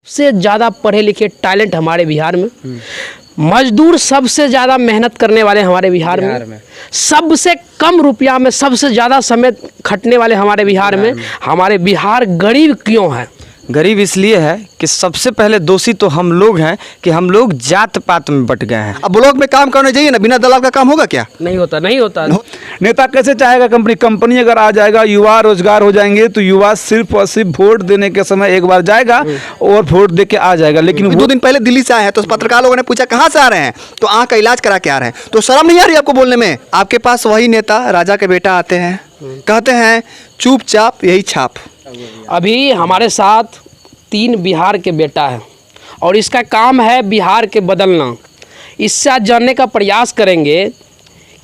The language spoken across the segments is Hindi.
से ज़्यादा पढ़े लिखे टैलेंट हमारे बिहार में, मजदूर सबसे ज़्यादा मेहनत करने वाले हमारे बिहार में, सबसे कम रुपया में सबसे ज़्यादा समय खटने वाले हमारे बिहार में। हमारे बिहार गरीब क्यों है? गरीब इसलिए है कि सबसे पहले दोषी तो हम लोग हैं कि हम लोग जात पात में बट गए हैं। अब ब्लॉक में काम करने चाहिए ना, बिना दलाल का काम होगा क्या? नहीं होता। नेता कैसे चाहेगा कंपनी अगर आ जाएगा, युवा रोजगार हो जाएंगे तो युवा सिर्फ और सिर्फ वोट देने के समय एक बार जाएगा और वोट दे के आ जाएगा। लेकिन 2 दिन पहले दिल्ली से आए हैं तो पत्रकार लोगों ने पूछा कहाँ से आ रहे हैं, तो आँख का इलाज करा के आ रहे हैं। तो शर्म नहीं आ रही आपको बोलने में? आपके पास वही नेता राजा के बेटा आते हैं, कहते हैं चुपचाप यही छाप। अभी हमारे साथ 3 बिहार के बेटा है और इसका काम है बिहार के बदलना। इससे आज जानने का प्रयास करेंगे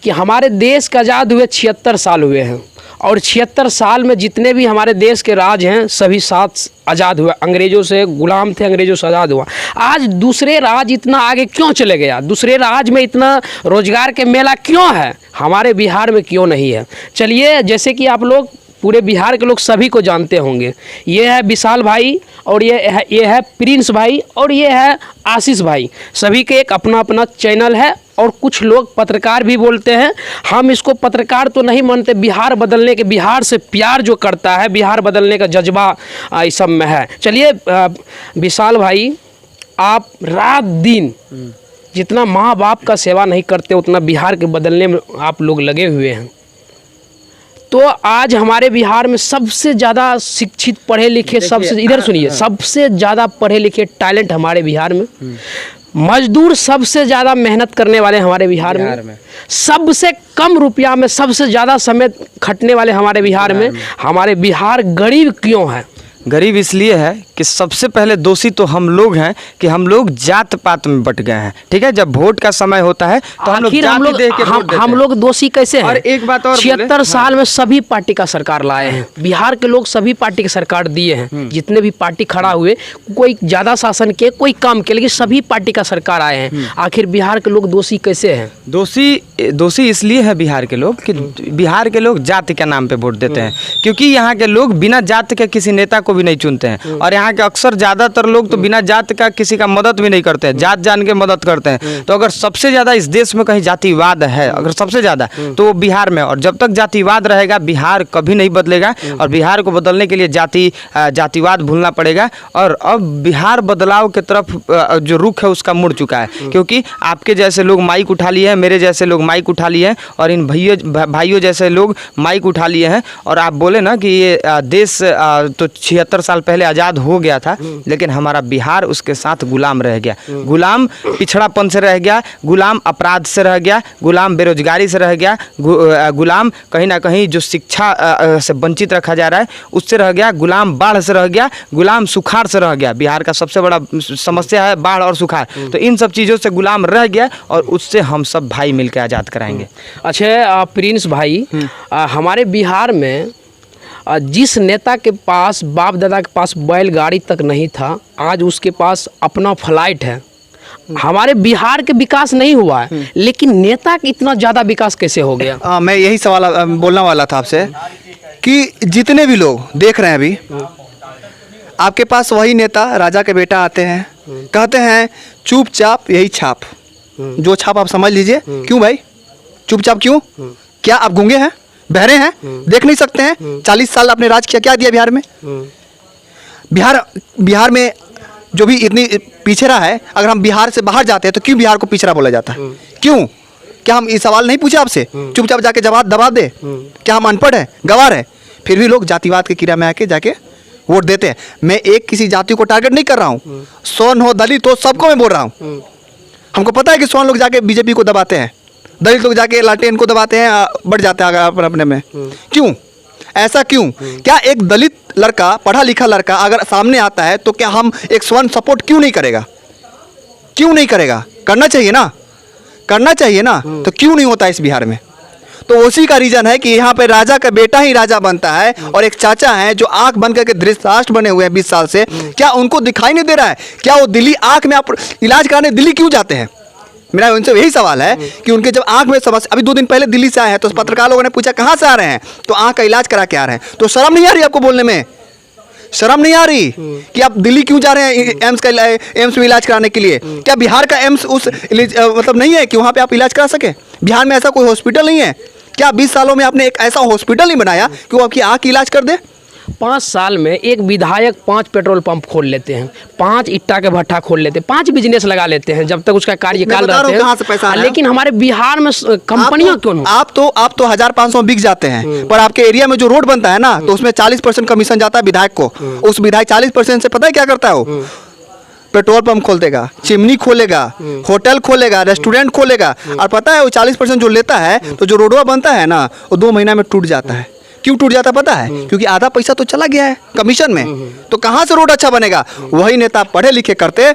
कि हमारे देश का आज़ाद हुए 76 साल हुए हैं और 76 साल में जितने भी हमारे देश के राज हैं सभी साथ आज़ाद हुआ। अंग्रेज़ों से गुलाम थे, अंग्रेज़ों से आज़ाद हुआ। आज दूसरे राज इतना आगे क्यों चले गया? दूसरे राज में इतना रोजगार के मेला क्यों है? हमारे बिहार में क्यों नहीं है? चलिए, जैसे कि आप लोग पूरे बिहार के लोग सभी को जानते होंगे, ये है विशाल भाई और ये है प्रिंस भाई और ये है आशीष भाई। सभी के एक अपना अपना चैनल है और कुछ लोग पत्रकार भी बोलते हैं। हम इसको पत्रकार तो नहीं मानते, बिहार बदलने के, बिहार से प्यार जो करता है, बिहार बदलने का जज्बा इस सब में है। चलिए विशाल भाई, आप रात दिन जितना माँ बाप का सेवा नहीं करते उतना बिहार के बदलने में आप लोग लगे हुए हैं। तो आज हमारे बिहार में सबसे ज़्यादा शिक्षित पढ़े लिखे, सबसे इधर सुनिए, सबसे ज़्यादा पढ़े लिखे टैलेंट हमारे बिहार में, मजदूर सबसे ज़्यादा मेहनत करने वाले हमारे बिहार में, सबसे कम रुपया में सबसे ज़्यादा समय खटने वाले हमारे बिहार में। हमारे बिहार गरीब क्यों है? गरीब इसलिए है कि सबसे पहले दोषी तो हम लोग हैं कि हम लोग जात पात में बट गए हैं। ठीक है, जब वोट का समय होता है तो हम लोग दोषी कैसे हैं? और एक बात और, 76 साल में सभी पार्टी का सरकार लाए हैं। बिहार के लोग सभी पार्टी की सरकार दिए हैं। जितने भी पार्टी खड़ा हुए, कोई ज़्यादा शासन के, कोई कम के, लेकिन सभी पार्टी का सरकार आए हैं। आखिर बिहार के लोग दोषी कैसे हैं? दोषी इसलिए है बिहार के लोग कि बिहार के लोग जाति के नाम पे वोट देते हैं, क्योंकि यहाँ के लोग बिना जात के किसी नेता को भी नहीं चुनते हैं। और यहाँ के अक्सर ज़्यादातर लोग तो बिना जात का किसी का मदद भी नहीं करते हैं, जात जान के मदद करते हैं। तो अगर सबसे ज़्यादा इस देश में कहीं जातिवाद है, अगर सबसे ज़्यादा, तो वो बिहार में। और जब तक जातिवाद रहेगा बिहार कभी नहीं बदलेगा और बिहार को बदलने के लिए जातिवाद भूलना पड़ेगा। और अब बिहार बदलाव की तरफ जो रुख है उसका मुड़ चुका है, क्योंकि आपके जैसे लोग माइक उठा लिए हैं, मेरे जैसे लोग माइक उठा लिए हैं और इन भाइयों जैसे लोग माइक उठा लिए हैं। और आप बोले ना कि ये देश तो 76 साल पहले आज़ाद हो गया था, लेकिन हमारा बिहार उसके साथ गुलाम रह गया। गुलाम पिछड़ापन से रह गया, गुलाम अपराध से रह गया, गुलाम बेरोजगारी से रह गया, गुलाम कहीं ना कहीं जो शिक्षा से वंचित रखा जा रहा है उससे रह गया, गुलाम बाढ़ से रह गया, गुलाम सुखाड़ से रह गया। बिहार का सबसे बड़ा समस्या है बाढ़ और सुखाड़। तो इन सब चीज़ों से गुलाम रह गया और उससे हम सब भाई मिलकर आज़ाद कराएंगे। अच्छा प्रिंस भाई, हमारे बिहार में जिस नेता के पास, बाप दादा के पास बैलगाड़ी तक नहीं था, आज उसके पास अपना फ्लाइट है। हमारे बिहार के विकास नहीं हुआ है, लेकिन नेता का इतना ज़्यादा विकास कैसे हो गया? मैं यही सवाल बोलने वाला था आपसे कि जितने भी लोग देख रहे हैं अभी, आपके पास वही नेता राजा के बेटा आते हैं, कहते हैं चुपचाप यही छाप। जो छाप आप समझ लीजिए। क्यों भाई चुपचाप क्यों? क्या आप गूंगे हैं, बहरे हैं, देख नहीं सकते हैं? 40 साल आपने राज किया, क्या दिया बिहार में? बिहार में जो भी इतनी पीछे रहा है, अगर हम बिहार से बाहर जाते हैं तो क्यों बिहार को पिछड़ा बोला जाता है? क्यों? क्या हम ये सवाल नहीं पूछे आपसे? चुपचाप जाके जवाब दबा दे। क्या हम अनपढ़ है, गवार है? फिर भी लोग जातिवाद के कीड़ा में आके जाके वोट देते हैं। मैं एक किसी जाति को टारगेट नहीं कर रहा हूँ, सोन हो, दलित हो, सबको मैं बोल रहा हूँ। हमको पता है कि सोन लोग जाके बीजेपी को दबाते हैं, दलित लोग जाके लालटेन को दबाते हैं, बढ़ जाते हैं अपने में। क्यों? ऐसा क्यों? क्या एक दलित लड़का, पढ़ा लिखा लड़का अगर सामने आता है तो क्या हम एक स्वर्ण सपोर्ट क्यों नहीं करेगा? क्यों नहीं करेगा? करना चाहिए ना, करना चाहिए ना। तो क्यों नहीं होता इस बिहार में? तो उसी का रीजन है कि यहाँ पे राजा का बेटा ही राजा बनता है और एक चाचा हैं जो आंख बंद करके धृतराष्ट्र बने हुए हैं 20 साल से। क्या उनको दिखाई नहीं दे रहा है? क्या वो दिल्ली आंख में आप इलाज कराने दिल्ली क्यों जाते हैं? मेरा उनसे यही सवाल है कि उनके जब आंख में समस्या, अभी 2 दिन पहले दिल्ली से आए हैं तो पत्रकार लोगों ने पूछा कहाँ से आ रहे हैं, तो आंख का इलाज करा के आ रहे हैं। तो शर्म नहीं आ रही आपको बोलने में? शर्म नहीं आ रही कि आप दिल्ली क्यों जा रहे हैं एम्स में इलाज कराने के लिए? क्या बिहार का एम्स उस मतलब नहीं है कि वहाँ पे आप इलाज करा सके? बिहार में ऐसा कोई हॉस्पिटल नहीं है? क्या 20 सालों में आपने एक ऐसा हॉस्पिटल नहीं बनाया कि वो आपकी आँख की इलाज कर दे? 5 साल में एक विधायक 5 पेट्रोल पंप खोल लेते हैं, 5 ईट्टा के भट्ठा खोल लेते हैं, 5 बिजनेस लगा लेते हैं जब तक उसका कार्यकाल बता रहा हूँ रहते कहाँ से पैसा हैं। आया। लेकिन हमारे बिहार में कंपनियां क्यों नहीं? आप तो 1500 में बिक जाते हैं, पर आपके एरिया में जो रोड बनता है ना, तो उसमें 40% कमीशन जाता है विधायक को। उस विधायक 40% से पता है क्या करता है वो? पेट्रोल पंप खोल देगा, चिमनी खोलेगा, होटल खोलेगा, रेस्टोरेंट खोलेगा। और पता है वो 40% जो लेता है, तो जो रोडवा बनता है ना, वो 2 महीना में टूट जाता है। क्यों टूट जाता पता है? क्योंकि आधा पैसा तो चला गया है कमीशन में। तो कहाँ से रोड अच्छा बनेगा? वही नेता पढ़े लिखे करते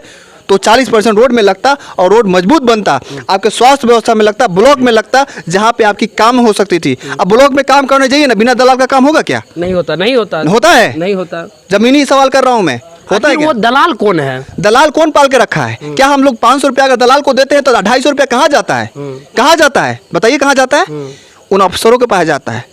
तो 40% रोड में लगता और रोड मजबूत बनता, आपके स्वास्थ्य व्यवस्था में लगता, ब्लॉक में लगता, जहाँ पे आपकी काम हो सकती थी। अब ब्लॉक में काम करने जाइए ना, बिना दलाल का काम होगा क्या? नहीं होता, नहीं होता, होता है? नहीं होता। जमीनी सवाल कर रहा हूँ मैं, होता है आखिर क्या? वो दलाल कौन है? दलाल कौन पाल के रखा है? क्या हम लोग 500 रुपया अगर दलाल को देते हैं तो 250 रुपया कहाँ जाता है? कहाँ जाता है बताइए? कहाँ जाता है? उन अफसरों के पास जाता है।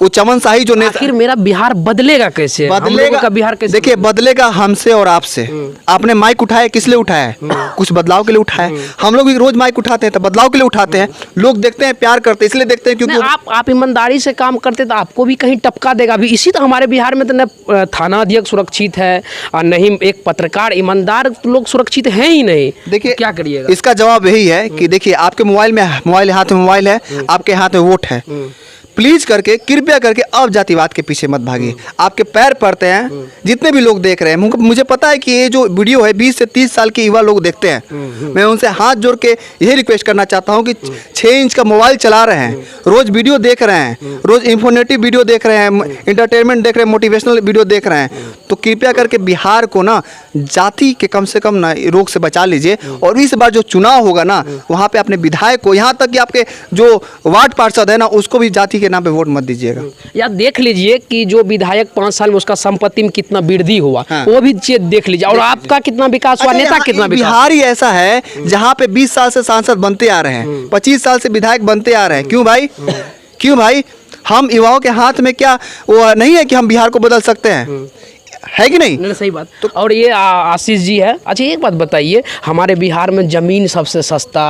वो चमन शाही जो नेता, आखिर मेरा बिहार बदलेगा कैसे? हम लोगों बदलेगा का बिहार कैसे? देखिए, बदलेगा हमसे और आपसे। आपने माइक उठाया किस लिए उठाया है? कुछ बदलाव के लिए उठाया है। हम लोग भी रोज माइक उठाते हैं तो बदलाव के लिए उठाते हैं। लोग देखते हैं, प्यार करते हैं, इसलिए देखते हैं क्योंकि नहीं, आप ईमानदारी से काम करते तो आपको भी कहीं टपका देगा। अभी इसी तो हमारे बिहार में तो न थाना अध्यक्ष सुरक्षित है और नहीं एक पत्रकार ईमानदार लोग सुरक्षित हैं ही नहीं। देखिए, क्या करिएगा? इसका जवाब यही है कि देखिए, आपके मोबाइल हाथ में मोबाइल है, आपके हाथ में वोट है। प्लीज करके, कृपया करके अब जातिवाद के पीछे मत भागिए। आपके पैर पड़ते हैं, जितने भी लोग देख रहे हैं। मुझे पता है कि ये जो वीडियो है 20 से 30 साल के युवा लोग देखते हैं। मैं उनसे हाथ जोड़ के यही रिक्वेस्ट करना चाहता हूं कि 6 इंच का मोबाइल चला रहे हैं, रोज वीडियो देख रहे हैं, रोज इंफॉर्मेटिव वीडियो देख रहे हैं, इंटरटेनमेंट देख रहे हैं, मोटिवेशनल वीडियो देख रहे हैं, तो कृपया करके बिहार को ना जाति के कम से कम ना रोग से बचा लीजिए। और इस बार जो चुनाव होगा ना, वहाँ पे अपने विधायक को, यहाँ तक कि आपके जो वार्ड पार्षद है ना, उसको भी जाति के नाम पे वोट मत दीजिएगा। या देख लीजिए कि जो विधायक 5 साल में उसका संपत्ति में कितना वृद्धि हुआ, हाँ। वो भी चीज देख लीजिए। और आपका कितना विकास हुआ, अच्छा, नेता कितना विकास। बिहार ही ऐसा है जहाँ पे 20 साल से सांसद बनते आ रहे हैं, 25 साल से विधायक बनते आ रहे हैं। क्यों भाई? क्यों भाई? हम युवाओं के हाथ में क्या वो नहीं है कि हम बिहार को बदल सकते हैं? है कि नहीं? नहीं, सही बात। तो और ये आशीष जी है। अच्छा, एक बात बताइए, हमारे बिहार में ज़मीन सबसे सस्ता,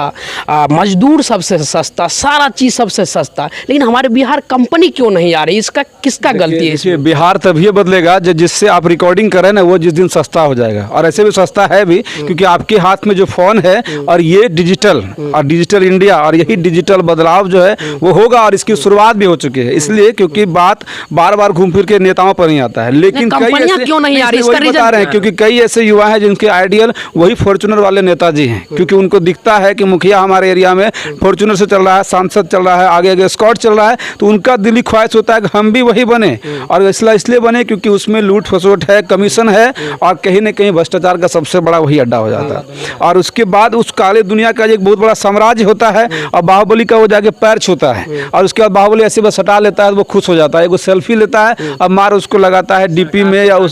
मजदूर सबसे सस्ता, सारा चीज़ सबसे सस्ता, लेकिन हमारे बिहार कंपनी क्यों नहीं आ रही? इसका किसका गलती है? देखिए, बिहार तभी बदलेगा जिससे आप रिकॉर्डिंग करें ना, वो जिस दिन सस्ता हो जाएगा। और ऐसे भी सस्ता है भी, क्योंकि आपके हाथ में जो फ़ोन है और ये डिजिटल और डिजिटल इंडिया, और यही डिजिटल बदलाव जो है वो होगा। और इसकी शुरुआत भी हो चुकी है। इसलिए क्योंकि बात बार बार घूम फिर के नेताओं पर ही आता है, लेकिन कंपनियां क्यों नहीं आ रही? इसका वही बता रीजन रहे हैं, क्योंकि कई ऐसे युवा हैं जिनके आइडियल वही फॉर्च्यूनर वाले नेताजी हैं। क्योंकि उनको दिखता है कि मुखिया हमारे एरिया में फॉर्च्यूनर से चल रहा है, सांसद चल रहा है, आगे आगे स्कॉट चल रहा है, तो उनका दिली ख्वाहिश होता है कि हम भी वही बने। और इसलिए बने क्योंकि उसमें लूट फसोट है, कमीशन है, और कहीं ना कहीं भ्रष्टाचार का सबसे बड़ा वही अड्डा हो जाता है। और उसके बाद उस काले दुनिया का एक बहुत बड़ा साम्राज्य होता है, और बाहुबली का वो जाके पैर छूता है, और उसके बाद बाहुबली ऐसे बस हटा लेता है, वो खुश हो जाता है, वो सेल्फी लेता है और मार उसको लगाता है डीपी में या उस,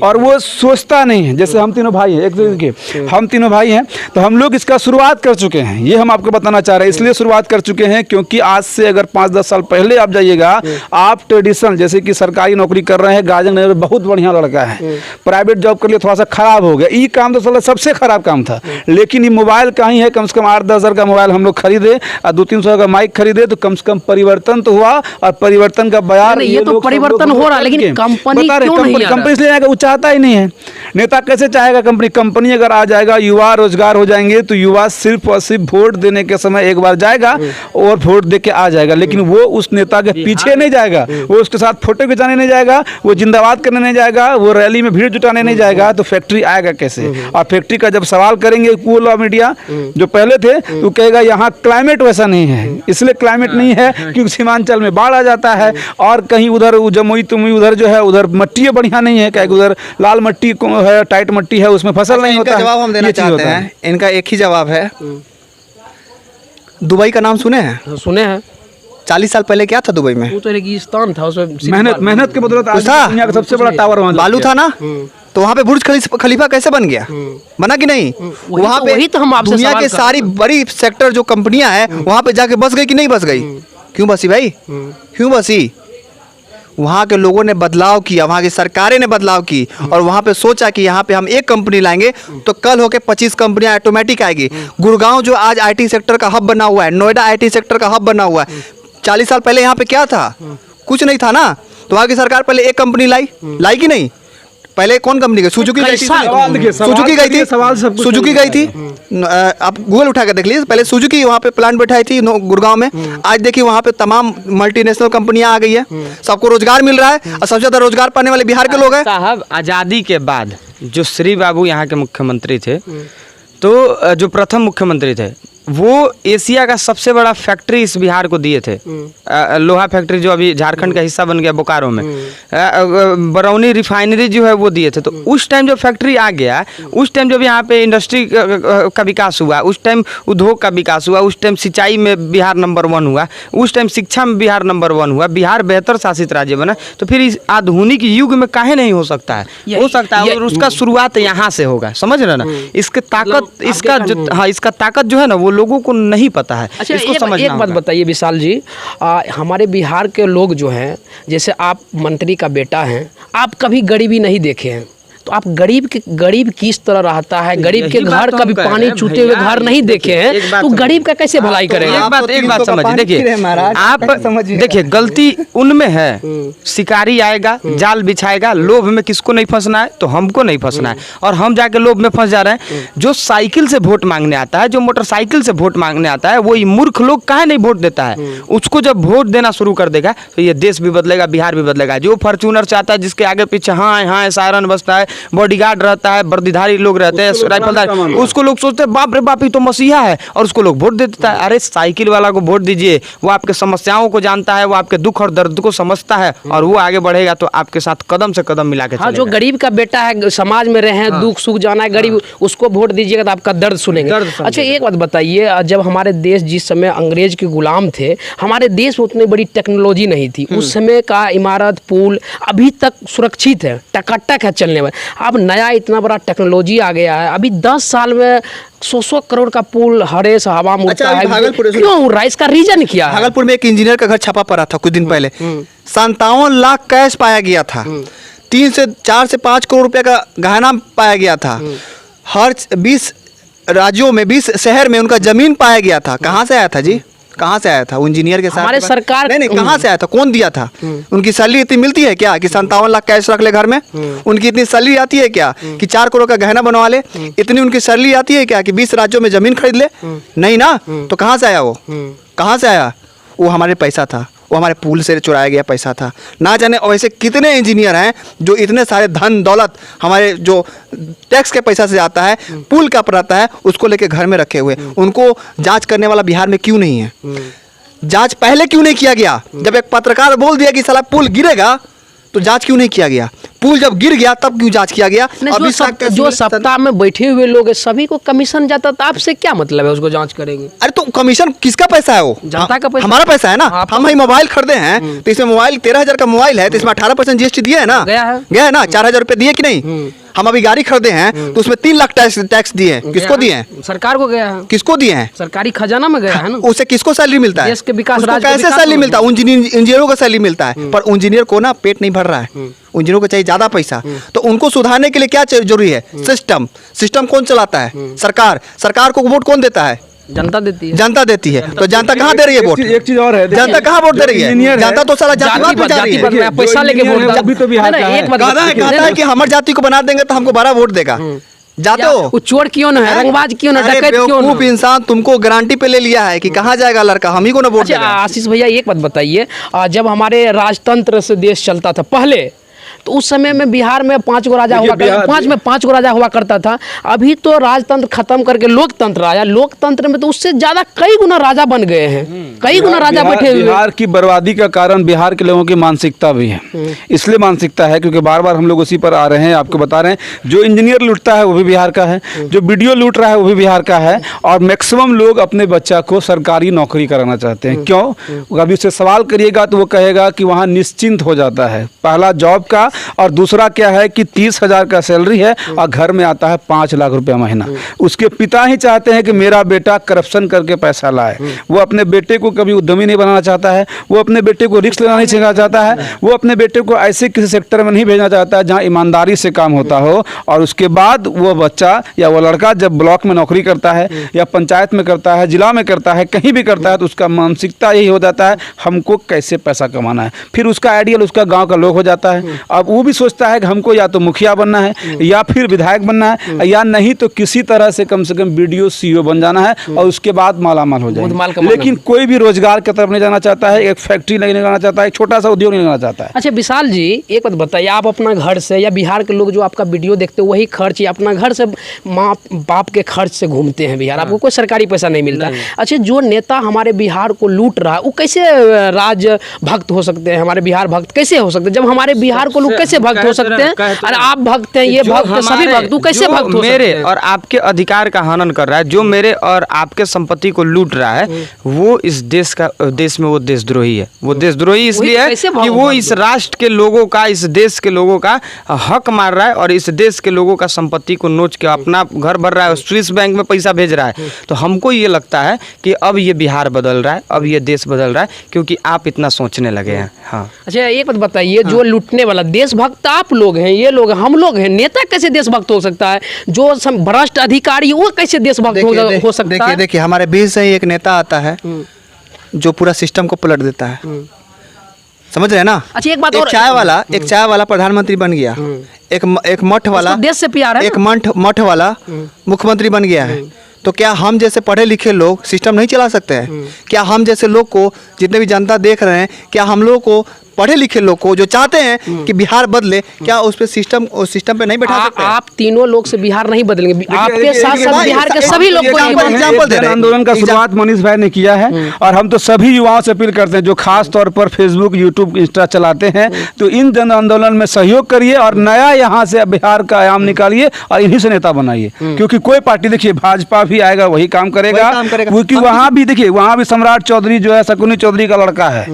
और वो सोचता नहीं है। जैसे हम तीनों भाई हैं, एक देखिए हम तीनों भाई हैं, तो हम लोग इसका शुरुआत कर चुके हैं। ये हम आपको बताना चाह रहे हैं, इसलिए शुरुआत कर चुके हैं क्योंकि आज से अगर 5-10 साल पहले आप जाइएगा, आप ट्रेडिशनल जैसे कि सरकारी नौकरी कर रहे हैं, गार्जियन बहुत बढ़िया लड़का है, प्राइवेट जॉब कर लिए थोड़ा सा खराब हो गया, ये काम तो साला सबसे खराब काम था। लेकिन ये मोबाइल का ही है, कम से कम 8-10 हज़ार का मोबाइल हम लोग खरीदे और 200-300 का माइक खरीदे, तो कम से कम परिवर्तन तो हुआ। और परिवर्तन का बयान ये तो परिवर्तन हो रहा है, लेकिन कंपनी क्यों नहीं आ रहा? कंपनी इसलिए आएगा, वो चाहता ही नहीं है। नेता कैसे चाहेगा कंपनी अगर आ जाएगा, युवा रोजगार हो जाएंगे, तो युवा सिर्फ और सिर्फ वोट देने के समय एक बार जाएगा और वोट दे के आ जाएगा। लेकिन वो उस नेता के पीछे नहीं जाएगा, वो उसके साथ फोटो खिंचाने नहीं जाएगा, वो जिंदाबाद करने नहीं जाएगा, वो रैली में भीड़ जुटाने नहीं जाएगा। तो फैक्ट्री आएगा कैसे? और फैक्ट्री का जब सवाल करेंगे पूरा मीडिया जो पहले थे, तो कहेगा यहाँ क्लाइमेट वैसा नहीं है, इसलिए क्लाइमेट नहीं है क्योंकि सीमांचल में बाढ़ आ जाता है, और कहीं उधर जमुई तुमुई उधर जो है उधर मट्टी बढ़िया नहीं है, क्या उधर लाल मट्टी है, टाइट मट्टी है, उसमें फसल नहीं होता। जवाब हम देना चाहते हैं, इनका एक ही जवाब है। दुबई का नाम सुने हैं? सुने हैं। 40 साल पहले क्या था दुबई में? वो तो रेगिस्तान था, उसमें मेहनत के बदौलत आज था? दुनिया का सबसे बड़ा टावर वहाँ बालू था ना, तो वहाँ पे बुर्ज खलीफा कैसे बन गया? बना कि नहीं? वहाँ पे वही तो हम आपसे दुनिया सवाल के कर सारी बड़ी सेक्टर जो कंपनियां हैं, वहाँ पे जाके बस गई कि नहीं बस गई? क्यों बसी भाई? क्यों बसी? वहाँ के लोगों ने बदलाव किया, वहाँ की सरकारें ने बदलाव की और वहाँ पे सोचा कि यहाँ पे हम एक कंपनी लाएंगे तो कल होके 25 कंपनियाँ ऑटोमेटिक आएगी। गुड़गांव जो आज आईटी सेक्टर का हब बना हुआ है, नोएडा आईटी सेक्टर का हब बना हुआ है, 40 साल पहले यहाँ पे क्या था? कुछ नहीं था ना। तो वहाँ की सरकार पहले एक कंपनी लाई कि नहीं? पहले कौन कंपनी गई? सुजुकी गई थी, सुजुकी गई थी, सुजुकी गई थी। आप गूगल उठा कर देख लीजिए, पहले सुजुकी वहाँ पे प्लांट बैठाई थी गुड़गांव में। आज देखिए वहाँ पे तमाम मल्टीनेशनल कंपनियां आ गई है, सबको रोजगार मिल रहा है और सबसे ज्यादा रोजगार पाने वाले बिहार के लोग हैं। साहब, आज़ादी के बाद जो श्री बाबू यहाँ के मुख्यमंत्री थे, तो जो प्रथम मुख्यमंत्री थे, वो एशिया का सबसे बड़ा फैक्ट्री इस बिहार को दिए थे। लोहा फैक्ट्री जो अभी झारखंड का हिस्सा बन गया बोकारो में, बरौनी रिफाइनरी जो है वो दिए थे। तो उस टाइम जब फैक्ट्री आ गया, उस टाइम जब यहाँ पे इंडस्ट्री का विकास हुआ, उस टाइम उद्योग का विकास हुआ, उस टाइम सिंचाई में बिहार नंबर 1 हुआ, उस टाइम शिक्षा में बिहार नंबर 1 हुआ, बिहार बेहतर शासित राज्य बना। तो फिर इस आधुनिक युग में काहे नहीं हो सकता है? हो सकता है, और उसका शुरुआत यहाँ से होगा, समझ रहे ना? इसके ताकत, इसका जो, हाँ, इसका ताकत जो है ना, वो लोगों को नहीं पता है। अच्छा, इसको समझना एक बात होगा। बताइए विशाल जी, हमारे बिहार के लोग जो हैं, जैसे आप मंत्री का बेटा हैं, आप कभी गरीबी नहीं देखे हैं, तो आप गरीब किस तरह रहता है, गरीब के यही बात घर तो कभी हम कह पानी रहे हैं छूटे हुए भैया, घर नहीं देखे हैं, तो गरीब का कैसे भलाई करेंगे? एक बात समझिए, देखिए आप देखिए, गलती उनमें है। शिकारी आएगा, जाल बिछाएगा, लोभ में किसको नहीं फंसना है? तो हमको नहीं फंसना है, और हम जाके लोभ में फंस जा रहे हैं। जो साइकिल से वोट मांगने आता है, जो मोटरसाइकिल से वोट मांगने आता है, वही मूर्ख लोग काहे नहीं वोट देता है? उसको जब वोट देना शुरू कर देगा तो ये देश भी बदलेगा, बिहार भी बदलेगा। जो फॉर्च्यूनर चाहता है, जिसके आगे पीछे हाँ सायरन बजता है, बॉडीगार्ड रहता है, वर्दीधारी लोग रहते हैं, राइफलदार, उसको लोग सोचते हैं बाप रे बाप, ये तो मसीहा है, और उसको लोग वोट दे देता है। अरे साइकिल वाला को वोट दीजिए, वो आपके समस्याओं को जानता है, वो आपके दुख और दर्द को समझता है, और वो आगे बढ़ेगा तो आपके साथ कदम से कदम मिला के हाँ, जो चलेगा। गरीब का बेटा है, समाज में रहे, दुख सुख जाना है, गरीब, उसको वोट दीजिएगा तो आपका दर्द सुनेंगे। अच्छा, एक बात बताइए, जब हमारे देश जिस समय अंग्रेज के गुलाम थे, हमारे देश में उतनी बड़ी टेक्नोलॉजी नहीं थी। उस समय का इमारत, पुल अभी तक सुरक्षित है, टकाटक है चलने में। अब नया इतना बड़ा टेक्नोलॉजी आ गया है, अभी 10 साल में 100 करोड़ का पुल हरे से हवा में उड़ता है। क्यों उड़ रहा है? इसका रीजन क्या है? भागलपुर में एक इंजीनियर का घर छापा पड़ा था कुछ दिन पहले, 57 लाख कैश पाया गया था, 4 से 5 करोड़ रुपए का गहना पाया गया था, हर 20 राज्यों में, 20 शहर में उनका जमीन पाया गया था। कहाँ से आया था जी? कहाँ से आया था? वो इंजीनियर के साथ हमारे सरकार नहीं, कहाँ से आया था? कौन दिया था? उनकी सैलरी इतनी मिलती है क्या कि 57 लाख कैश रख ले घर में? उनकी इतनी सैलरी आती है क्या कि 4 करोड़ का गहना बनवा ले? इतनी उनकी सैलरी आती है क्या कि 20 राज्यों में जमीन खरीद ले? नहीं ना। तो कहाँ से आया वो? कहाँ से आया? वो हमारे पैसा था, वो हमारे पुल से चुराया गया पैसा था। ना जाने ऐसे कितने इंजीनियर हैं जो इतने सारे धन दौलत हमारे जो टैक्स के पैसा से आता है, पुल का पड़ता है, उसको लेके घर में रखे हुए। उनको जांच करने वाला बिहार में क्यों नहीं है? जांच पहले क्यों नहीं किया गया? जब एक पत्रकार बोल दिया कि साला पुल गिरेगा, तो जांच क्यों नहीं किया गया? पुल जब गिर गया तब क्यों जांच किया गया? जो सत्ता में बैठे हुए लोग हैं, सभी को कमीशन जाता, तो आपसे क्या मतलब है उसको जांच करेंगे? अरे तो कमीशन किसका पैसा है? वो जनता का पैसा, हमारा पैसा है ना। हम ही मोबाइल खरीदे हैं तो इसमें मोबाइल 13,000 का मोबाइल है, तो इसमें 18% जीएसटी दिया है ना? गया है ना? 4,000 रुपए दिए कि नहीं? हम अभी गाड़ी खरीदे हैं तो उसमें 3 लाख टैक्स दिए हैं। किसको दिए हैं? सरकार को गया है। किसको दिए हैं? सरकारी खजाना में गया है ना। उसे किसको सैलरी मिलता है? देश के विकास, उसको राज्य के कैसे विकास सैलरी में मिलता है? इंजीनियरों को सैलरी मिलता है, पर इंजीनियर को ना पेट नहीं भर रहा है। इंजीनियरों को चाहिए ज्यादा पैसा, तो उनको सुधारने के लिए क्या जरूरी है? सिस्टम कौन चलाता है? सरकार को वोट कौन देता है? जनता देती है। जनता देती है। तो जनता कहाँ दे रही है वोट? एक चीज और है, जनता कहाँ वोट दे रही है? जनता तो सारा जातिवाद पे जा रही है। पैसा लेके वोट अभी तो बिहार का है। कहता है कि हमारी जाति को बना देंगे तो हमको 12 वोट देगा। जाते हो? वो चोर क्यों ना है, रंगबाज क्यों ना, अरे डकैत क्यों ना? बेवकूफ इंसान, तुमको गारंटी पे ले लिया है कि कहाँ जाएगा लड़का, हम ही को ना वोट अच्छा देगा। आशीष भैया, एक बात बताइए, जब हमारे राजतंत्र से देश चलता था पहले, तो उस समय में बिहार में 5 गो राजा हुआ करता, 5 गो राजा हुआ करता था। अभी तो राजतंत्र खत्म करके लोकतंत्र आया। लोकतंत्र में तो उससे ज्यादा कई गुना राजा बन गए हैं, कई गुना राजा बैठे हुए। बिहार की बर्बादी का कारण बिहार के लोगों की मानसिकता भी है। इसलिए मानसिकता है क्योंकि बार बार हम लोग उसी पर आ रहे हैं, आपको बता रहे हैं। जो इंजीनियर लूटता है वो भी बिहार का है, जो वीडियो लूट रहा है वो भी बिहार का है, और मैक्सिमम लोग अपने बच्चा को सरकारी नौकरी कराना चाहते हैं। क्यों? अभी उससे सवाल करिएगा तो वो कहेगा कि वहाँ निश्चिंत हो जाता है। पहला जॉब का और दूसरा क्या है कि 30,000 का सैलरी है और घर में आता है 5 लाख रुपया महीना। उसके पिता ही चाहते हैं कि मेरा बेटा करप्शन करके पैसा लाए। वो अपने बेटे को कभी उद्यमी नहीं बनाना चाहता है, वो अपने बेटे को रिस्क लेना नहीं सिखाना चाहता है, वो अपने बेटे को ऐसे किसी सेक्टर में नहीं भेजना चाहता है जहाँ ईमानदारी से काम होता हो। और उसके बाद वो बच्चा या वो लड़का जब ब्लॉक में नौकरी करता है या पंचायत में करता है, जिला में करता है, कहीं भी करता है, तो उसका मानसिकता यही हो जाता है हमको कैसे पैसा कमाना है। फिर उसका आइडियल उसका गांव का लोग हो जाता है। अब वो भी सोचता है कि हमको या तो मुखिया बनना है या फिर विधायक बनना है, या नहीं तो किसी तरह से कम बीडीओ सीईओ बन जाना है और उसके बाद मालामाल हो जाए। लेकिन कोई भी रोजगार की तरफ नहीं जाना चाहता है, एक फैक्ट्री नहीं लगाना चाहता है, एक छोटा सा उद्योग नहीं लगाना चाहता है। अच्छा विशाल जी, एक बात बताइए, आप अपना घर से या बिहार के लोग जो आपका वीडियो देखते हैं वही खर्च या अपना घर से माँ बाप के खर्च से घूमते हैं बिहार, आपको कोई सरकारी पैसा नहीं मिलता। अच्छा, जो नेता हमारे बिहार को लूट रहा है वो कैसे राज भक्त हो सकते हैं? हमारे बिहार भक्त कैसे हो सकते हैं? जब हमारे बिहार को लोग कैसे भक्त हो सकते हैं? अरे आप भक्त हैं, ये भक्त, सभी भक्त, वो कैसे भक्त हो सकते हैं? मेरे और आपके अधिकार का हनन कर रहा है, जो मेरे और आपके संपत्ति को लूट रहा है, वो इस देश में वो देशद्रोही है। वो देशद्रोही इसलिए है कि वो इस राष्ट्र के लोगों का, इस देश के लोगों का हक मार रहा है और इस देश के लोगों का संपत्ति को नोच के अपना घर भर रहा है, स्विस बैंक में पैसा भेज रहा है। तो हमको ये लगता है कि अब ये बिहार बदल रहा है, अब ये देश बदल रहा है, क्योंकि आप इतना सोचने लगे हैं। हाँ, अच्छा एक बात बताइए, जो लूटने वाला देशभक्त आप लोग हैं, ये लोग हम लोग हैं, नेता कैसे देशभक्त हो सकता है? जो भ्रष्ट अधिकारी वो कैसे देशभक्त हो सकता है? देखिए हमारे बीच से ही एक नेता आता है जो पूरा सिस्टम को पलट देता है, समझ रहे हैं ना? अच्छा एक बात एक और, चाय वाला प्रधानमंत्री बन गया, एक मठ वाला, उसको देश से प्यार है, एक मठ वाला मुख्यमंत्री बन गया है। तो क्या हम जैसे पढ़े लिखे लोग सिस्टम नहीं चला सकते हैं? क्या हम जैसे लोग को, जितने भी जनता देख रहे हैं, क्या हम लोग को, पढ़े लिखे लोग को जो चाहते हैं कि बिहार बदले, क्या उस पे सिस्टम पे नहीं बैठा सकते? आप तीनों लोग से बिहार नहीं बदलेंगे, आपके साथ साथ बिहार के सभी लोग को एग्जाम्पल दे रहे हैं। आंदोलन का शुरुआत मनीष भाई ने किया है और हम तो सभी युवाओं से अपील करते हैं जो खास तौर पर फेसबुक, यूट्यूब, इंस्टा चलाते हैं, तो इन जन आंदोलन में सहयोग करिए और नया यहाँ से बिहार का आयाम निकालिए और इन्हीं से नेता बनाइए। क्योंकि कोई पार्टी, देखिए भाजपा भी आएगा वही काम करेगा, क्योंकि वहाँ भी देखिए, वहाँ भी सम्राट चौधरी जो है शकुनी चौधरी का लड़का है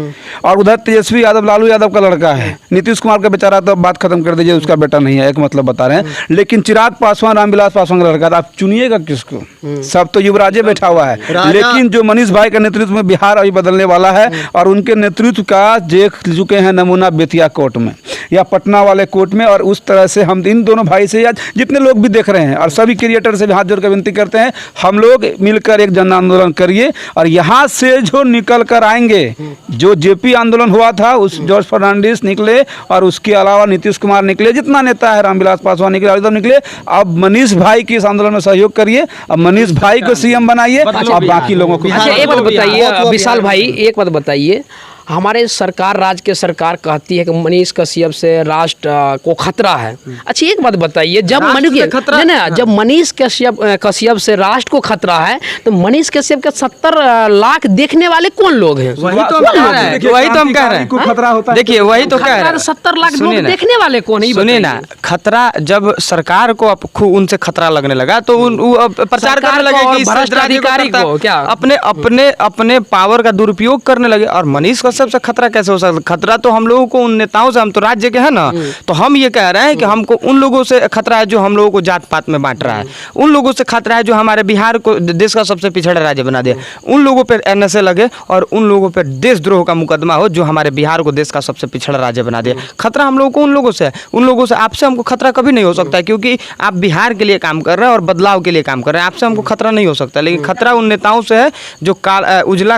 और उधर तेजस्वी यादव, लालू यादव का लड़का है। नीतीश कुमार का बेचारा तो बात खत्म कर दीजिए, उसका बेटा नहीं है, एक मतलब बता रहे हैं। लेकिन चिराग पासवान, रामविलास पासवान का लड़का था। आप चुनिएगा किसको? सब तो युवराजे बैठा हुआ है। लेकिन जो मनीष भाई के नेतृत्व में बिहार अभी बदलने वाला है और उनके नेतृत्व का देख चुके हैं नमूना बेतिया कोर्ट में या पटना वाले कोर्ट में। और उस तरह से हम इन दोनों भाई से या जितने लोग भी देख रहे हैं और सभी क्रिएटर से भी हाथ जोड़कर विनती करते हैं, हम लोग मिलकर एक जन आंदोलन करिए और यहाँ से जो निकल कर आएंगे, जो जेपी आंदोलन हुआ था, उस जॉर्ज फर्नांडिस निकले और उसके अलावा नीतीश कुमार निकले, जितना नेता है, रामविलास पासवान निकले, एकदम निकले। अब मनीष भाई की इस आंदोलन में सहयोग करिए, अब मनीष भाई को सीएम बनाइए और बाकी लोगों को। अच्छा एक बात बताइए विशाल भाई, एक बात बताइए, हमारे सरकार, राज्य के सरकार कहती है कि मनीष कश्यप से राष्ट्र को खतरा है। अच्छा एक बात बताइए, जब जब मनीष कश्यप से राष्ट्र को खतरा है, तो मनीष कश्यप के 70 लाख देखने वाले कौन लोग हैं? वही तो हम कह रहे हैं। खतरा होता है, देखिए वही तो कह रहे हैं। 70 लाख लोग देखने वाले कौन है? सुनिए ना, खतरा जब सरकार को उनसे खतरा लगने लगा तो प्रचार करने लगे कि भ्रष्ट अधिकारी को क्या अपने पावर का दुरुपयोग करने लगे। और मनीष कश्यप से खतरा कैसे हो सकता? खतरा तो हम लोगों को उन नेताओं से, हम तो राज्य के हैं ना, तो हम ये कह रहे हैं कि हमको उन लोगों से खतरा है जो हम लोगों को जात पात में बांट रहा है, उन लोगों से खतरा है जो हमारे बिहार को देश का सबसे पिछड़ा राज्य बना दिया, उन लोगों पर एनएसए लगे और उन लोगों पर देशद्रोह का मुकदमा हो जो हमारे बिहार को देश का सबसे पिछड़ा राज्य बना दिया। खतरा हम लोगों को उन लोगों से है, उन लोगों से। आपसे हमको खतरा कभी नहीं हो सकता है, क्योंकि आप बिहार के लिए काम कर रहे हैं और बदलाव के लिए काम कर रहे हैं। आपसे हमको खतरा नहीं हो सकता, लेकिन खतरा उन नेताओं से है जो उजला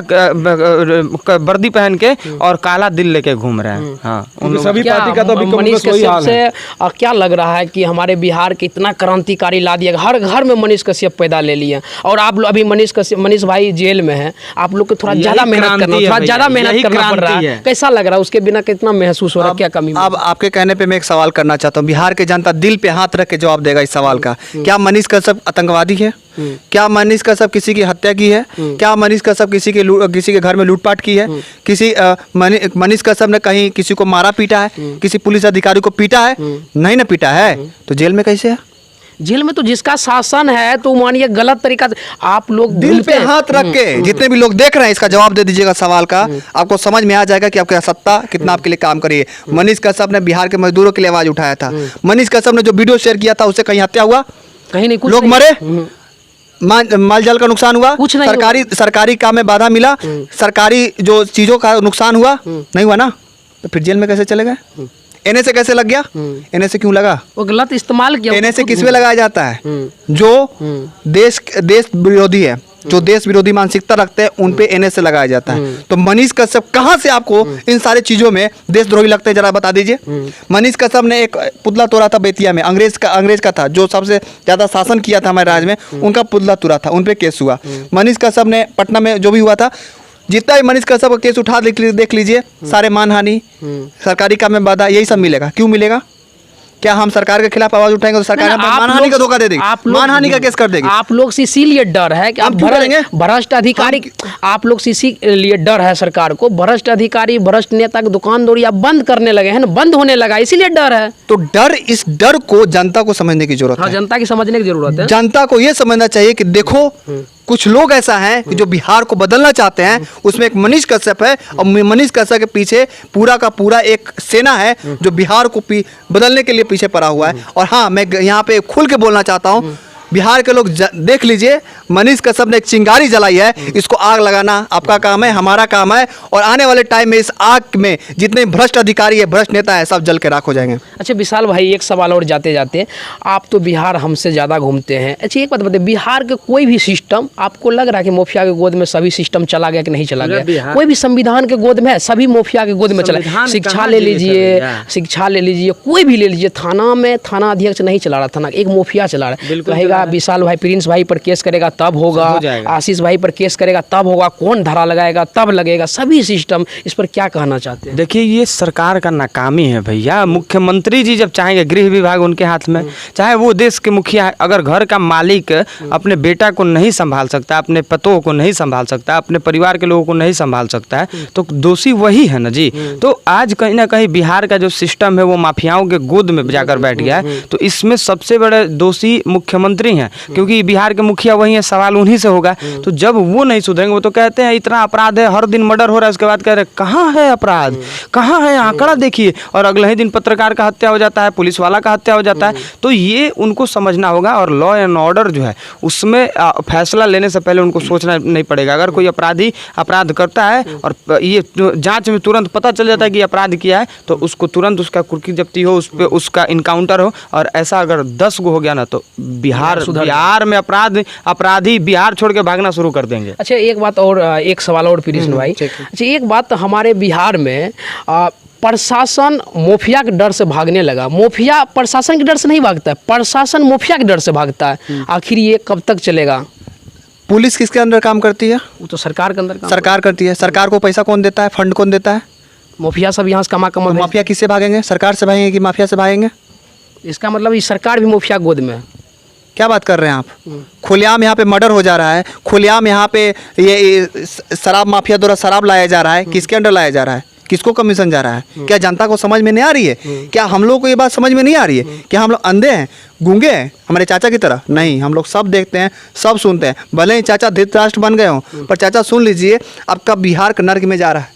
वर्दी पहन के और काला दिल लेके घूम रहे हैं। हाँ, सभी पार्टी का तो मनीष कश्यप से क्या लग रहा है कि हमारे बिहार के इतना क्रांतिकारी ला दिया, हर घर में मनीष कश्यप पैदा ले लिया और आप अभी मनीष भाई जेल में है, आप लोग को थोड़ा ज्यादा मेहनत करना पड़ रहा है। कैसा लग रहा है? उसके बिना कितना महसूस हो रहा है? क्या कमी? अब आपके कहने पे मैं एक सवाल करना चाहता हूँ, बिहार के जनता दिल पे हाथ रख के जवाब देगा इस सवाल का। क्या मनीष कश्यप आतंकवादी है? क्या मनीष कश्यप किसी की हत्या की है? क्या मनीष कश्यप किसी के घर में लूटपाट की है? मनीष कश्यप ने कहीं किसी को मारा पीटा है? किसी पुलिस अधिकारी को पीटा है? नहीं ना पीटा है, तो जेल में कैसे है? जेल में तो जिसका शासन है तो मानिए गलत तरीका से आप लोग दिल घूमते पे हैं। हाथ रख के जितने भी लोग देख रहे हैं इसका जवाब दे दीजिएगा सवाल का, आपको समझ में आ जाएगा कि आपका सत्ता कितना आपके लिए काम करी है। मनीष कश्यप ने बिहार के मजदूरों के लिए आवाज उठाया था। मनीष कश्यप ने जो वीडियो शेयर किया था उससे कहीं हत्या हुआ, कहीं नहीं, कुछ लोग नहीं। मरे, माल जाल का नुकसान हुआ, कुछ नहीं सरकारी काम में बाधा मिला, सरकारी जो चीजों का नुकसान हुआ, नहीं हुआ ना, तो फिर जेल में कैसे चले गए? एनए से कैसे लग गया? एनए से क्यों लगा? वो गलत इस्तेमाल किया। एनए से किस पे लगाया जाता है? जो देश विरोधी है, जो देश विरोधी मानसिकता रखते हैं उन पे एनए से लगाया जाता है। तो मनीष कश्यप कहाँ से आपको इन सारे चीजों में देशद्रोही लगते हैं, जरा बता दीजिए। मनीष कश्यप ने एक पुतला तोड़ा था बेतिया में, अंग्रेज का था, जो सबसे ज्यादा शासन किया था हमारे राज्य में, उनका पुतला तोड़ा था, उन पे केस हुआ। मनीष कश्यप ने पटना में जो भी हुआ था, जितना भी मनीष कश्यप का केस उठा देख लीजिए, सारे मानहानि, सरकारी काम में बाधा, यही सब मिलेगा। क्यों मिलेगा? क्या हम सरकार के खिलाफ आवाज उठाएंगे तो सरकार हमें मानहानि का धोखा दे देगी, मानहानि का केस कर देगी। आप लोग से इसीलिए डर है कि आप क्यों करेंगे? भ्रष्ट अधिकारी, आप लोग से इसीलिए डर है सरकार को, भ्रष्ट अधिकारी, भ्रष्ट नेता की दुकानदारी आप बंद करने लगे हैं ना, बंद होने लगा, इसीलिए डर है। तो डर, इस डर को जनता को समझने की जरूरत हाँ, है। जनता की समझने की जरूरत है। जनता को यह समझना चाहिए कि देखो कुछ लोग ऐसा हैं कि जो बिहार को बदलना चाहते हैं, उसमें एक मनीष कश्यप है, और मनीष कश्यप के पीछे पूरा का पूरा एक सेना है जो बिहार को बदलने के लिए पीछे पड़ा हुआ है। और हाँ, मैं यहाँ पे खुल के बोलना चाहता हूँ, बिहार के लोग देख लीजिए, मनीष कश्यप ने एक चिंगारी जलाई है, इसको आग लगाना आपका काम है, हमारा काम है, और आने वाले टाइम में इस आग में जितने भ्रष्ट अधिकारी है, भ्रष्ट नेता है, सब जल के राख हो जाएंगे। अच्छा विशाल भाई, एक सवाल और जाते जाते, आप तो बिहार हमसे ज़्यादा घूमते हैं। अच्छा एक बात बताइए, बिहार के कोई भी सिस्टम आपको लग रहा है कि मुखिया के गोद में सभी सिस्टम चला गया कि नहीं चला गया? कोई भी संविधान के गोद में है? सभी मुखिया के गोद में चला। शिक्षा ले लीजिए, शिक्षा ले लीजिए, कोई भी ले लीजिए, थाना में थाना अध्यक्ष नहीं चला रहा, थाना एक मुखिया चला रहा है। कहेगा विशाल भाई, प्रिंस भाई पर केस करेगा तब होगा, आशीष भाई पर केस करेगा तब होगा, कौन धारा लगाएगा तब लगेगा, सभी सिस्टम। इस पर क्या कहना चाहते हैं? देखिए, ये सरकार का नाकामी है भैया। मुख्यमंत्री जी जब चाहेंगे, गृह विभाग उनके हाथ में, चाहे वो देश के मुखिया है, अगर घर का मालिक अपने बेटा को नहीं संभाल सकता, अपने पतों को नहीं संभाल सकता, अपने परिवार के लोगों को नहीं संभाल सकता है, तो दोषी वही है ना जी। तो आज कहीं ना कहीं बिहार का जो सिस्टम है वो माफियाओं के गोद में जाकर बैठ गया है। तो इसमें सबसे बड़े दोषी मुख्यमंत्री हैं, क्योंकि बिहार के मुखिया वही है, सवाल उन्हीं से होगा। तो जब वो नहीं सुधरेंगे, वो तो कहते हैं इतना अपराध है, हर दिन मर्डर हो रहा है, उसके बाद कह रहे कहाँ है अपराध, कहाँ है आंकड़ा देखिए, और अगले ही दिन पत्रकार का हत्या हो जाता है, पुलिस वाला का हत्या हो जाता है। तो ये उनको समझना होगा, और लॉ एंड ऑर्डर जो है उसमें फैसला लेने से पहले उनको सोचना नहीं पड़ेगा। अगर कोई अपराधी अपराध करता है और ये जांच में तुरंत पता चल जाता है कि अपराध किया है, तो उसको तुरंत उसका कुर्की जब्ती हो, उस पर उसका इनकाउंटर हो। और ऐसा अगर 10 गो हो गया ना, तो बिहार में अपराधी बिहार छोड़ के भागना शुरू कर देंगे। अच्छा एक बात और, एक सवाल और कृष्ण भाई। अच्छा एक बात, हमारे बिहार में प्रशासन मुखिया के डर से भागने लगा। मुखिया प्रशासन के डर से नहीं भागता है, प्रशासन मुखिया के डर से भागता है। आखिर ये कब तक चलेगा? पुलिस किसके अंदर काम करती है? वो तो सरकार के अंदर काम सरकार करती है। सरकार को पैसा कौन देता है? फंड कौन देता है? मुखिया सब यहाँ से कमा माफिया किससे भागेंगे? सरकार से भागेंगे कि माफिया से भागेंगे? इसका मतलब ये सरकार भी मुखिया गोद में है। क्या बात कर रहे हैं आप? खुलेआम यहाँ पे मर्डर हो जा रहा है, खुलेआम यहाँ पे ये शराब माफिया द्वारा शराब लाया जा रहा है। किसके अंडर लाया जा रहा है? किसको कमीशन जा रहा है? क्या जनता को समझ में नहीं आ रही है? क्या हम लोग को ये बात समझ में नहीं आ रही है? क्या हम लोग अंधे हैं, गूंगे हैं हमारे चाचा की तरह? नहीं, हम लोग सब देखते हैं, सब सुनते हैं। भले ही चाचा धृतराष्ट्र बन गए हों, पर चाचा सुन लीजिए, आपका बिहार का नर्क में जा रहा है,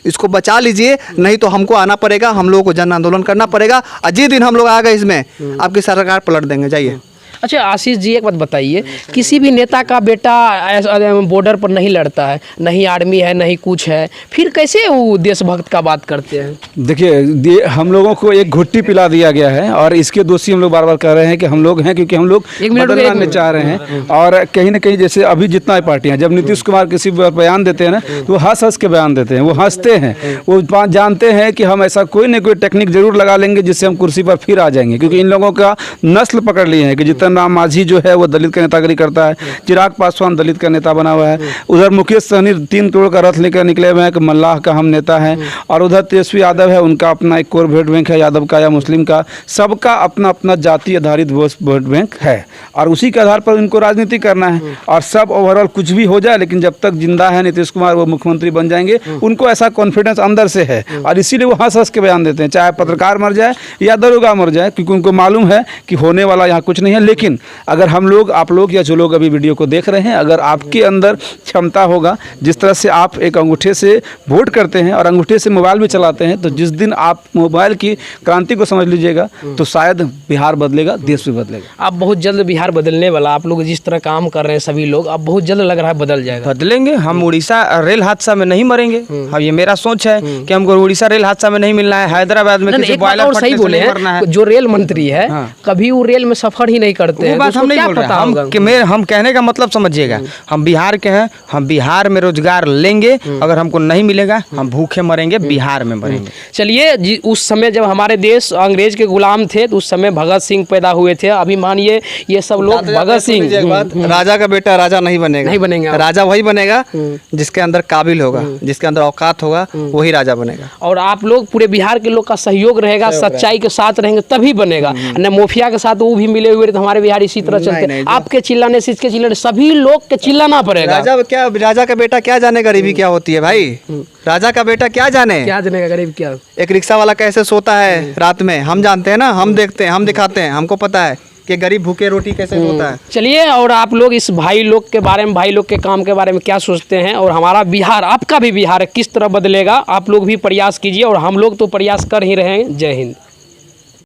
इसको बचा लीजिए, नहीं तो हमको आना पड़ेगा, हम लोगों को जन आंदोलन करना पड़ेगा। और जिस दिन हम लोग आ गए इसमें, आपकी सरकार पलट देंगे। जाइए। अच्छा आशीष जी एक बात बताइए, किसी भी नेता का बेटा बॉर्डर पर नहीं लड़ता है, नहीं आर्मी है, नहीं कुछ है, फिर कैसे वो देशभक्त का बात करते हैं? देखिए, हम लोगों को एक घुट्टी पिला दिया गया है, और इसके दोषी हम लोग बार बार कह रहे हैं कि हम लोग हैं, क्योंकि हम लोग बदलना चाह रहे हैं। और कहीं ना कहीं जैसे अभी जितना पार्टियां, जब नीतीश कुमार किसी बयान देते हैं ना, तो वो हंस के बयान देते हैं, वो हंसते हैं, वो जानते हैं कि हम ऐसा कोई न कोई टेक्निक जरूर लगा लेंगे जिससे हम कुर्सी पर फिर आ जाएंगे। क्योंकि इन लोगों का नस्ल पकड़ लिए हैं कि जितना राम मांझी जो है वो दलित का नेतागिरी करता है, चिराग पासवान दलित का नेता बना हुआ है, उधर मुकेश सहनी 3 करोड़ का रथ लेकर निकले हुए हैं कि मल्लाह का हम नेता हैं, और उधर तेजस्वी यादव है, उनका अपना एक कोर वोट बैंक है, यादव का या मुस्लिम का, सबका अपना अपना जाति आधारित वोट बैंक है, और उसी के आधार पर इनको राजनीति करना है। और सब ओवरऑल कुछ भी हो जाए, लेकिन जब तक जिंदा है नीतीश कुमार, वो मुख्यमंत्री बन जाएंगे, उनको ऐसा कॉन्फिडेंस अंदर से है, और इसीलिए वो हंस के बयान देते हैं, चाहे पत्रकार मर जाए या दरोगा मर जाए, क्योंकि उनको मालूम है कि होने वाला यहाँ कुछ नहीं है। लेकिन अगर हम लोग, आप लोग या जो लोग अभी वीडियो को देख रहे हैं, अगर आपके अंदर क्षमता होगा, जिस तरह से आप एक अंगूठे से वोट करते हैं और अंगूठे से मोबाइल भी चलाते हैं, तो जिस दिन आप मोबाइल की क्रांति को समझ लीजिएगा तो शायद बिहार बदलेगा, देश भी बदलेगा। अब बहुत जल्द बिहार बदलने वाला, आप लोग जिस तरह काम कर रहे हैं सभी लोग, अब बहुत जल्द लग रहा है बदल जाएगा। बदलेंगे। हम उड़ीसा रेल हादसा में नहीं मरेंगे। हाँ, ये मेरा सोच है कि हमको उड़ीसा रेल हादसा में नहीं मिलना है, हैदराबाद में किसी एक बात बॉयलर और सही फटने से बोले नहीं मरना है। हैं, जो रेल मंत्री है कभी वो रेल में सफर ही नहीं करते हैं, वो तो बात उसको हम नहीं क्या बोल रहे पता हैं। होगा? हम कहने का मतलब समझिएगा, हम बिहार के हैं, हम बिहार में रोजगार लेंगे। अगर हमको नहीं मिलेगा हम भूखे मरेंगे, बिहार में मरेंगे। चलिए, उस समय जब हमारे देश अंग्रेज के गुलाम थे तो उस समय भगत सिंह पैदा हुए थे। अभी मानिए ये सब लोग भगत सिंह, राजा का बेटा राजा नहीं बनेगा, नहीं बनेगा। राजा वही बनेगा जिसके अंदर काबिल होगा, जिसके अंदर औकात होगा, वही राजा बनेगा। और आप लोग पूरे बिहार के लोग का सहयोग रहेगा, सच्चाई के साथ रहेंगे तभी बनेगा। न माफिया के साथ वो भी मिले हुए तो हमारे बिहार इसी तरह चलते हैं। आपके चिल्लाने से, इसके चिल्लाने, सभी लोग के चिल्लाना पड़ेगा। राजा का बेटा क्या जाने गरीबी क्या होती है भाई? राजा का बेटा क्या जाने गरीब क्या? एक रिक्शा वाला कैसे सोता है रात में, हम जानते हैं ना, हम देखते हैं, हम दिखाते हैं, हमको पता है कि गरीब भूखे रोटी कैसे सोता है। चलिए, और आप लोग इस भाई लोग के बारे में, भाई लोग के काम के बारे में क्या सोचते हैं, और हमारा बिहार, आपका भी बिहार किस तरह बदलेगा, आप लोग भी प्रयास कीजिए और हम लोग तो प्रयास कर ही रहे हैं। जय हिंद।